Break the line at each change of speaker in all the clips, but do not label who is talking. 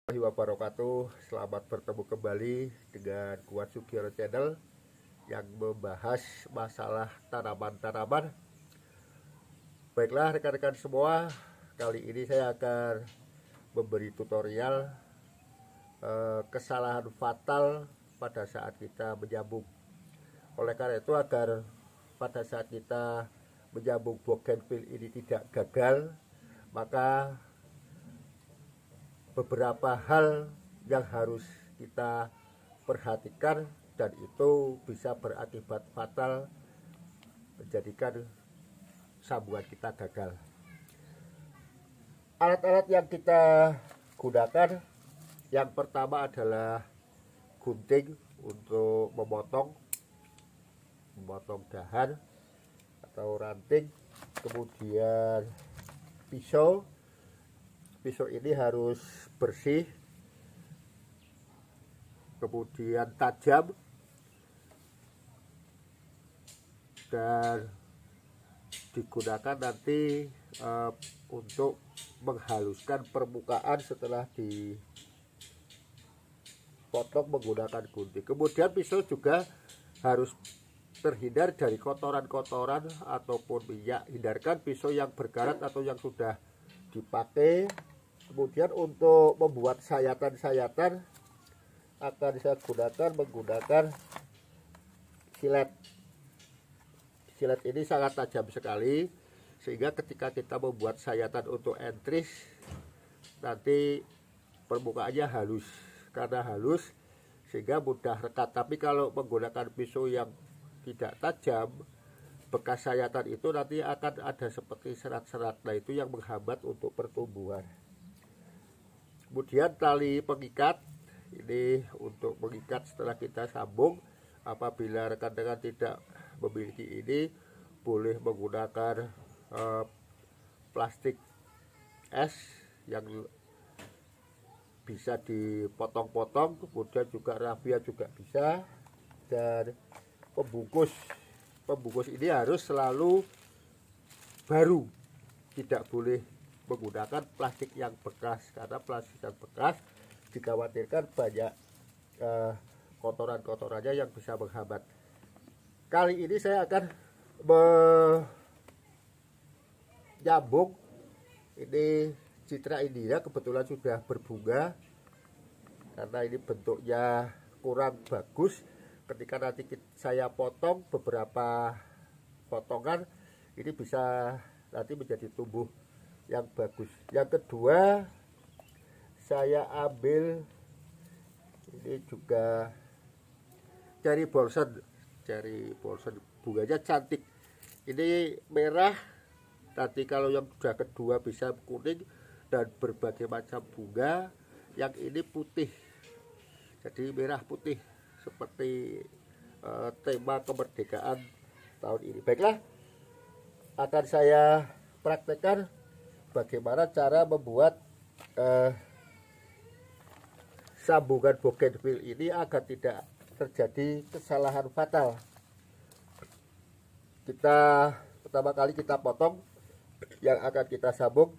Wabarakatuh. Selamat bertemu kembali dengan Kuat Sugiro Channel yang membahas masalah tanaman-tanaman. Baiklah rekan-rekan semua, kali ini saya akan memberi tutorial kesalahan fatal pada saat kita menyambung. Oleh karena itu, agar pada saat kita menyambung bougainville ini tidak gagal, maka beberapa hal yang harus kita perhatikan, dan itu bisa berakibat fatal menjadikan sambungan kita gagal. Alat-alat yang kita gunakan, yang pertama adalah gunting untuk memotong dahan atau ranting, kemudian pisau ini harus bersih, kemudian tajam, dan digunakan nanti untuk menghaluskan permukaan setelah dipotong menggunakan gunting. Kemudian pisau juga harus terhindar dari kotoran-kotoran ataupun minyak. Hindarkan pisau yang berkarat atau yang sudah dipakai. Kemudian untuk membuat sayatan-sayatan akan saya menggunakan silet. Silet ini sangat tajam sekali, sehingga ketika kita membuat sayatan untuk entris, nanti permukaannya halus. Karena halus sehingga mudah rekat. Tapi kalau menggunakan pisau yang tidak tajam, bekas sayatan itu nanti akan ada seperti serat-serat. Nah, itu yang menghambat untuk pertumbuhan. Kemudian tali pengikat ini untuk mengikat setelah kita sambung. Apabila rekan-rekan tidak memiliki ini, boleh menggunakan plastik es yang bisa dipotong-potong, kemudian juga rafia juga bisa. Dan pembungkus ini harus selalu baru, tidak boleh menggunakan plastik yang bekas, karena plastik yang bekas dikhawatirkan banyak kotoran-kotorannya yang bisa menghambat. Kali ini saya akan menyambung ini Citra Indira, kebetulan sudah berbunga. Karena ini bentuknya kurang bagus, ketika nanti saya potong beberapa potongan, ini bisa nanti menjadi tumbuh yang bagus. Yang kedua, saya ambil ini juga cherry blossom. Bunganya cantik. Ini merah, nanti kalau yang sudah kedua bisa kuning dan berbagai macam bunga. Yang ini putih, jadi merah putih seperti tema kemerdekaan tahun ini. Baiklah, akan saya praktekkan bagaimana cara membuat sambungan bougainville ini agar tidak terjadi kesalahan fatal. Pertama kali kita potong yang akan kita sambung.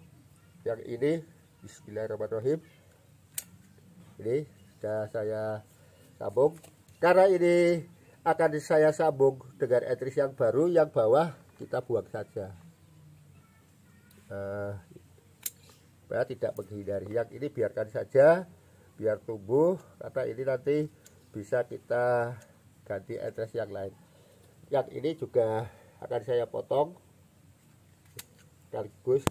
Yang ini, bismillahirrahmanirrahim, ini sudah saya sambung. Karena ini akan saya sambung dengan entris yang baru, yang bawah kita buang saja, supaya tidak menghindari. Yang ini biarkan saja, biar tumbuh, karena ini nanti bisa kita ganti entris yang lain. Yang ini juga akan saya potong sekaligus.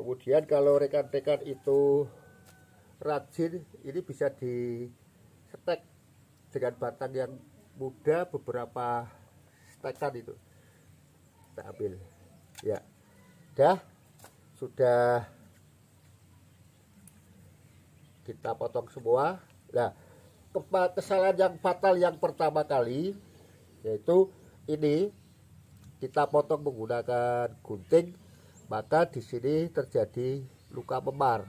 Kemudian kalau rekan-rekan itu rajin, ini bisa di stek dengan batang yang muda, beberapa stekan itu kita ambil ya. Sudah kita potong semua. Nah, kesalahan yang fatal yang pertama kali, yaitu ini kita potong menggunakan gunting, maka di sini terjadi luka memar.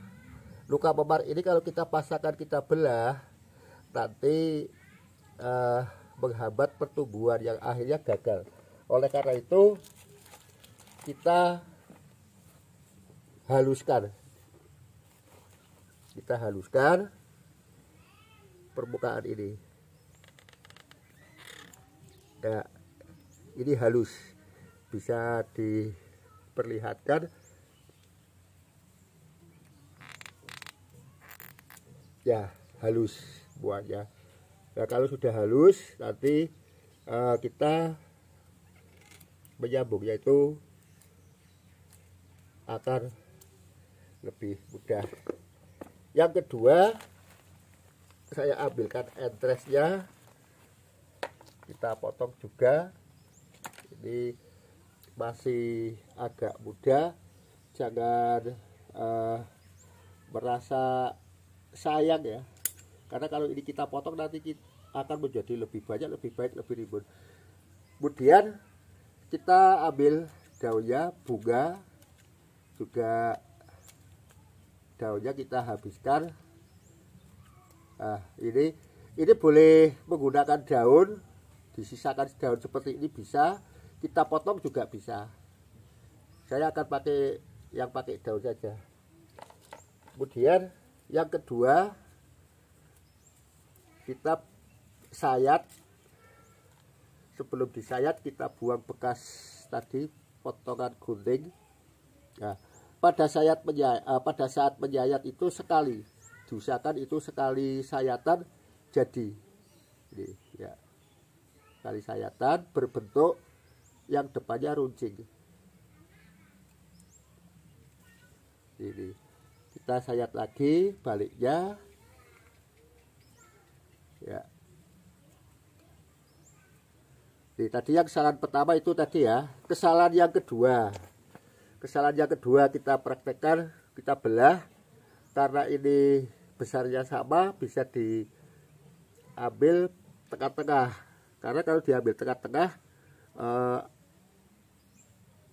Luka memar ini kalau kita pasangkan, kita belah, nanti menghambat pertumbuhan yang akhirnya gagal. Oleh karena itu kita haluskan. Kita haluskan permukaan ini. Nah, ini halus, bisa diperlihatkan. Ya, halus buahnya. Nah, kalau sudah halus, nanti kita menyambung, yaitu akan lebih mudah. Yang kedua, saya ambilkan entresnya, kita potong juga. Ini masih agak muda, jangan merasa sayang ya, karena kalau ini kita potong nanti akan menjadi lebih banyak, lebih baik, lebih rimbun. Kemudian kita ambil daunnya, bunga juga daunnya kita habiskan. Nah, ini boleh menggunakan daun, disisakan daun seperti ini bisa, kita potong juga bisa. Saya akan pakai yang pakai daun saja. Kemudian yang kedua, kita sayat. Sebelum disayat kita buang bekas tadi potongan gunting. Nah, pada saat menyayat itu sekali, diusahakan itu sekali sayatan jadi. Ini ya, sekali sayatan berbentuk yang depannya runcing. Ini kita sayat lagi baliknya. Ya. Nih, tadi yang kesalahan pertama itu tadi ya. Kesalahan yang kedua. Kesalahan yang kedua kita praktekkan, kita belah. Karena ini besarnya sama, bisa diambil tengah-tengah. Karena kalau diambil tengah-tengah,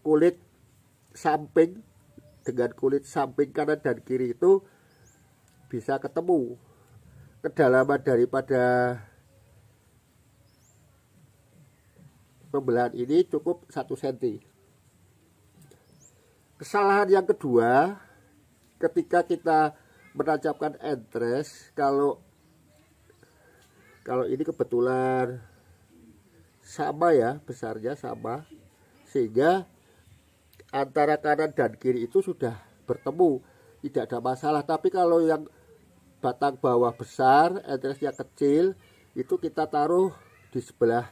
kulit samping dengan kulit samping kanan dan kiri itu bisa ketemu. Kedalaman daripada pembelahan ini cukup 1 cm. Kesalahan yang kedua, ketika kita menancapkan entres, kalau ini kebetulan sama ya, besarnya sama, sehingga antara kanan dan kiri itu sudah bertemu, tidak ada masalah. Tapi kalau yang batang bawah besar, entresnya kecil, itu kita taruh di sebelah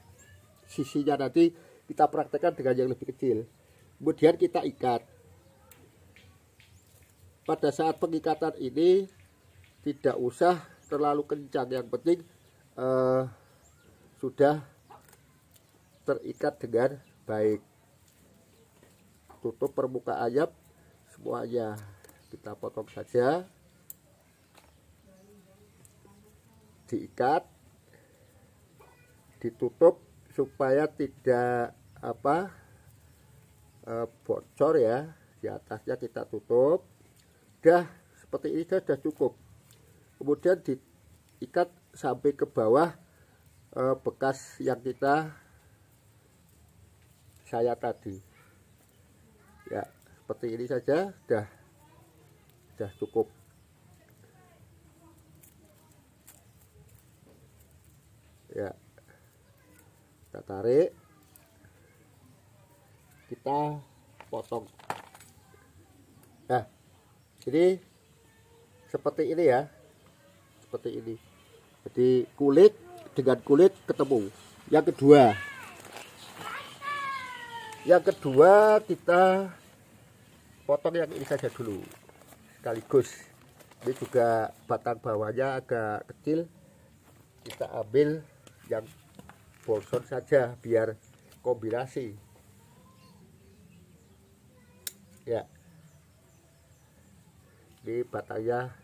sisinya, nanti kita praktekkan dengan yang lebih kecil. Kemudian kita ikat. Pada saat pengikatan ini tidak usah terlalu kencang, yang penting sudah terikat dengan baik. Tutup permukaannya semuanya, kita potong saja, diikat, ditutup supaya tidak bocor ya. Di atasnya kita tutup. Udah seperti ini sudah cukup. Kemudian diikat sampai ke bawah bekas yang kita sayat tadi. Ya, seperti ini saja sudah cukup. Ya, kita tarik, kita potong. Nah, ini seperti ini ya, seperti ini. Jadi kulit dengan kulit ketemu. Yang kedua kita potong yang ini saja dulu sekaligus. Ini juga batang bawahnya agak kecil, kita ambil yang bolson saja biar kombinasi ya. Ini batangnya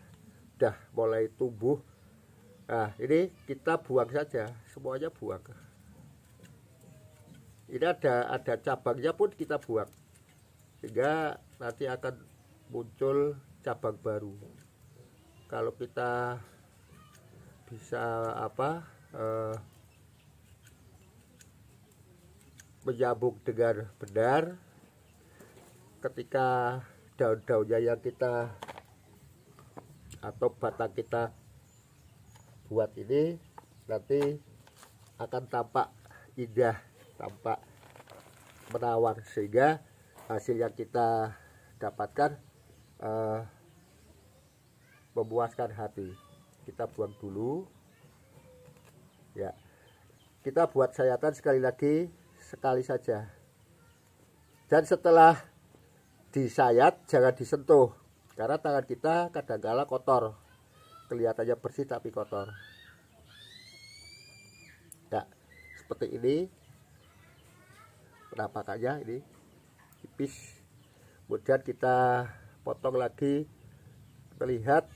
udah mulai tumbuh. Nah, ini kita buang saja, semuanya buang. Ini ada cabangnya pun kita buang, sehingga nanti akan muncul cabang baru. Kalau kita bisa menyambung dengan benar, ketika daun-daunnya yang kita atau batang kita buat ini nanti akan tampak indah, tampak menawan, sehingga hasil yang kita dapatkan memuaskan hati. Kita buang dulu ya, kita buat sayatan sekali lagi, sekali saja, dan setelah disayat jangan disentuh karena tangan kita kadang-kala kotor, kelihatannya bersih tapi kotor ya. Seperti ini penampakannya, ini tipis. Kemudian kita potong lagi, terlihat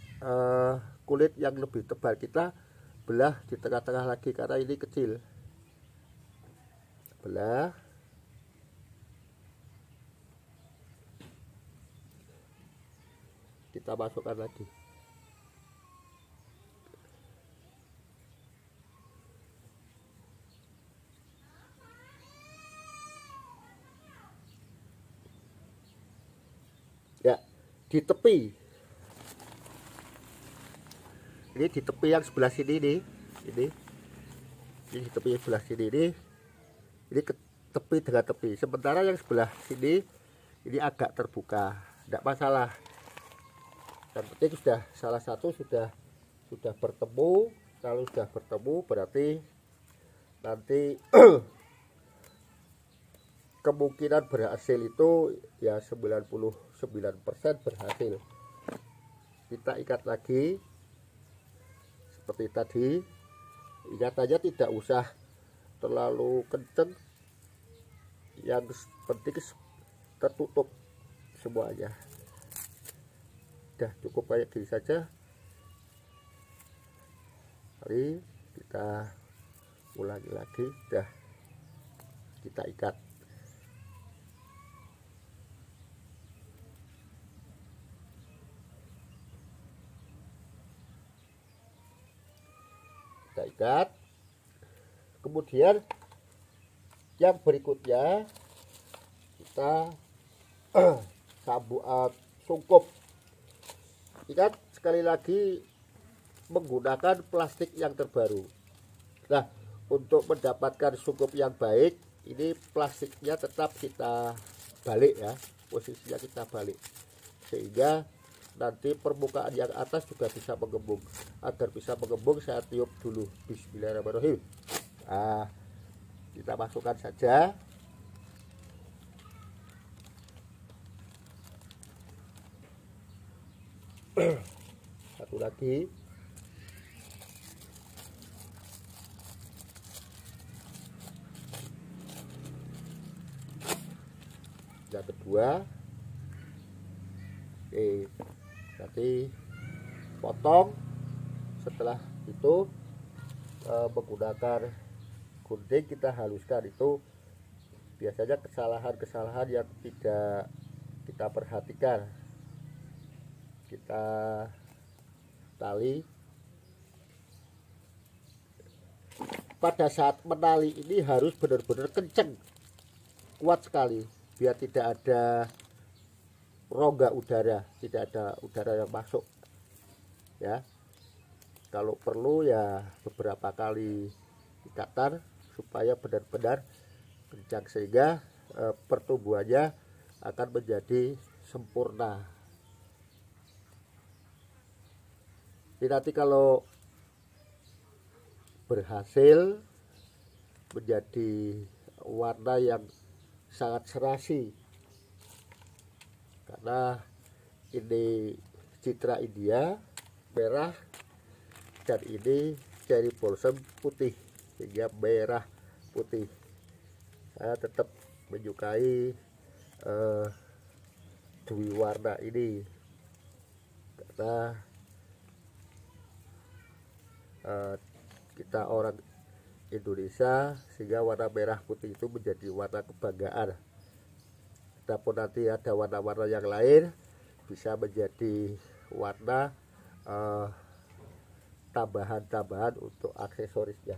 kulit yang lebih tebal kita belah di tengah-tengah lagi karena ini kecil. Belah, kita masukkan lagi. Ya, di tepi. Ini di tepi yang sebelah sini nih. Ini di tepi yang sebelah sini nih. Ini ke tepi dengan tepi. Sementara yang sebelah sini ini agak terbuka. Tidak masalah. Yang penting sudah salah satu sudah bertemu. Kalau sudah bertemu berarti nanti kemungkinan berhasil itu ya 99% berhasil. Kita ikat lagi seperti tadi. Ikatannya tidak usah terlalu kenceng, yang penting tertutup semuanya. Udah cukup kayak gini saja. Mari kita ulangi lagi. Udah kita ikat. Kita ikat. Kemudian yang berikutnya kita sungkup. Ikat sekali lagi menggunakan plastik yang terbaru. Nah, untuk mendapatkan sungkup yang baik, ini plastiknya tetap kita balik ya, posisinya kita balik, sehingga nanti permukaan yang atas juga bisa mengembung. Agar bisa mengembung, saya tiup dulu. Bismillahirrahmanirrahim. Nah, kita masukkan saja. Satu lagi. Yang kedua. Oke, nanti potong. Setelah itu menggunakan gunting kita haluskan. Itu biasanya kesalahan-kesalahan yang tidak kita perhatikan. Kita tali. Pada saat menali ini harus benar-benar kenceng, kuat sekali, biar tidak ada rongga udara, tidak ada udara yang masuk ya. Kalau perlu ya beberapa kali ikatan supaya benar-benar kencang, sehingga pertumbuhannya akan menjadi sempurna. Jadi nanti kalau berhasil menjadi warna yang sangat serasi, karena ini citra India merah dan ini cherry blossom putih, sehingga merah putih. Saya tetap menyukai dua warna ini karena kita orang Indonesia, sehingga warna merah putih itu menjadi warna kebanggaan. Adapun nanti ada warna-warna yang lain bisa menjadi warna tambahan-tambahan untuk aksesorisnya.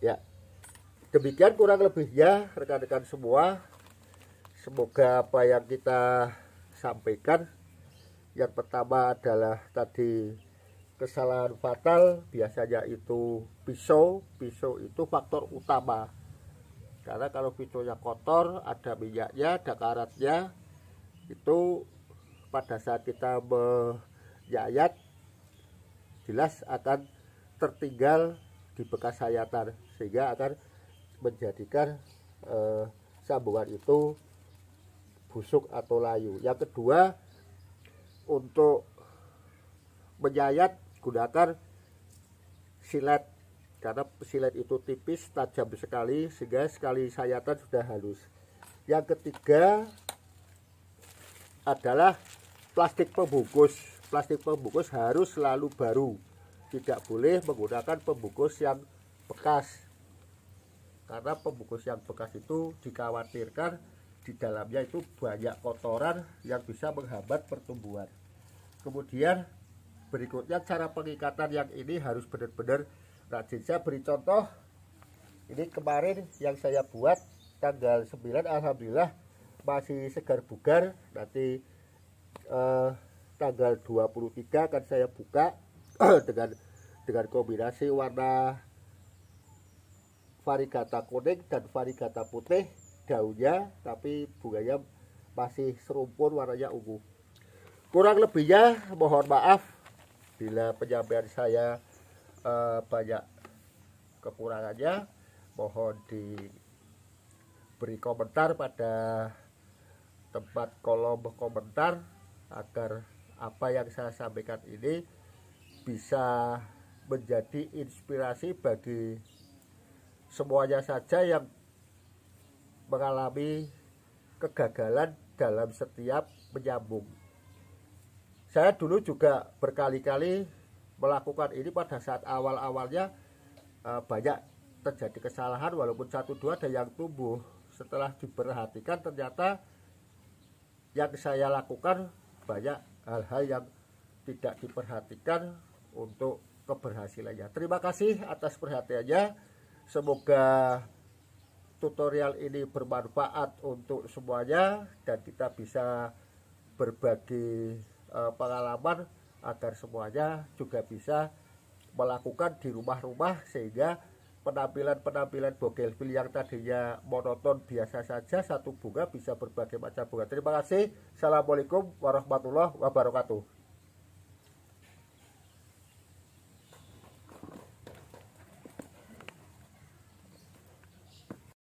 Ya, demikian kurang lebihnya rekan-rekan semua. Semoga apa yang kita sampaikan, yang pertama adalah tadi kesalahan fatal biasanya itu pisau itu faktor utama, karena kalau pisaunya kotor, ada minyaknya, ada karatnya, itu pada saat kita menyayat jelas akan tertinggal di bekas sayatan, sehingga akan menjadikan sambungan itu busuk atau layu. Yang kedua, untuk menyayat gunakan silet, karena silet itu tipis, tajam sekali, sehingga sekali sayatan sudah halus. Yang ketiga adalah plastik pembungkus. Plastik pembungkus harus selalu baru, tidak boleh menggunakan pembungkus yang bekas, karena pembungkus yang bekas itu dikhawatirkan di dalamnya itu banyak kotoran yang bisa menghambat pertumbuhan. Kemudian berikutnya cara pengikatan yang ini harus benar-benar rajin. Saya beri contoh, ini kemarin yang saya buat tanggal 9, alhamdulillah masih segar bugar. Nanti tanggal 23 akan saya buka dengan kombinasi warna varigata kuning dan varigata putih daunnya, tapi bunganya masih serumpun, warnanya ungu. Kurang lebihnya mohon maaf bila penyampaian saya banyak kekurangannya. Mohon diberi komentar pada tempat kolom komentar, agar apa yang saya sampaikan ini bisa menjadi inspirasi bagi semuanya saja yang mengalami kegagalan dalam setiap menyambung. Saya dulu juga berkali-kali melakukan ini. Pada saat awal-awalnya banyak terjadi kesalahan, walaupun 1-2 ada yang tumbuh. Setelah diperhatikan ternyata yang saya lakukan banyak hal-hal yang tidak diperhatikan untuk keberhasilannya. Terima kasih atas perhatiannya. Semoga tutorial ini bermanfaat untuk semuanya dan kita bisa berbagi pengalaman agar semuanya juga bisa melakukan di rumah-rumah, sehingga penampilan bougainville yang tadinya monoton biasa saja, satu bunga bisa berbagai macam bunga. Terima kasih. Assalamualaikum warahmatullahi wabarakatuh.